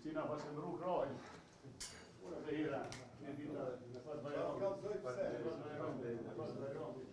Justina pas e mru krajnë. Ura të hira. Në dita, në pas bajrami. Në pas bajrami. Në pas bajrami.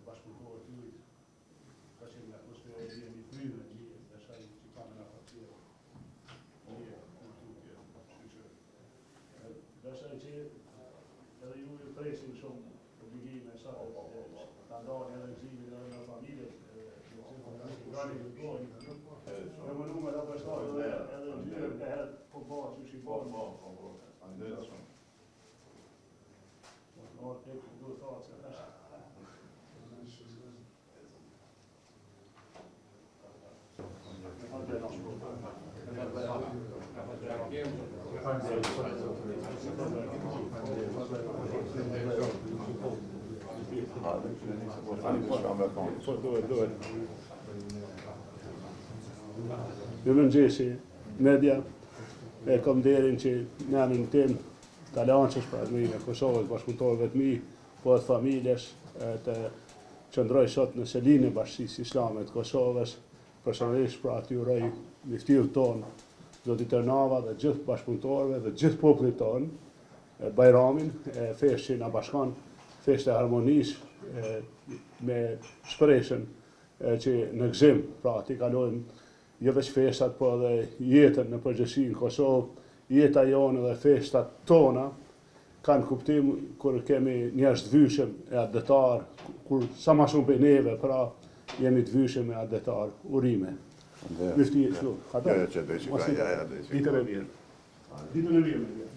Bashkëpunëtorë të jurit, ka qenë në atmosferë e jemi fryme, një dashaj që kamë në fatjerë, një kulturë, dashaj që edhe ju e presin shumë obligime sa ta ndani edhe gjimin edhe në familjet, gani të gojnë, e më nume da përshtarë edhe dyre ka herë po ba që shqipon. Anderë shumë. Duhet thotë se është. Ju mëngjesi, media, e kom derin që në anën tim të lanqës pra të e Kosovës, bashkëpunëtorëve të mi, po të familjes, të qëndroj sot në selinë e Bashkisë Islame të Kosovës, personalisht pra të uroj miftirët tonë, Zoti Tërnava dhe gjithë bashkëpunëtorëve dhe gjithë popullit tonë, Bajramin, festë që na bashkon, festë e harmonisë, me shpresën që në gëzim, pra t'i kalojmë jo veç festat, po edhe jetën në përgjithësi në Kosovë, jeta jonë dhe festat tona kanë kuptim kur kemi njerëz të vyshëm e adetar, kur sa ma shumë për neve, pra jemi të vyshëm e adetar, urime. Mifti, shlu, Ja, që dhe që ka, ja, dhe që ka. Ditën e mirë. Ditën e mirë.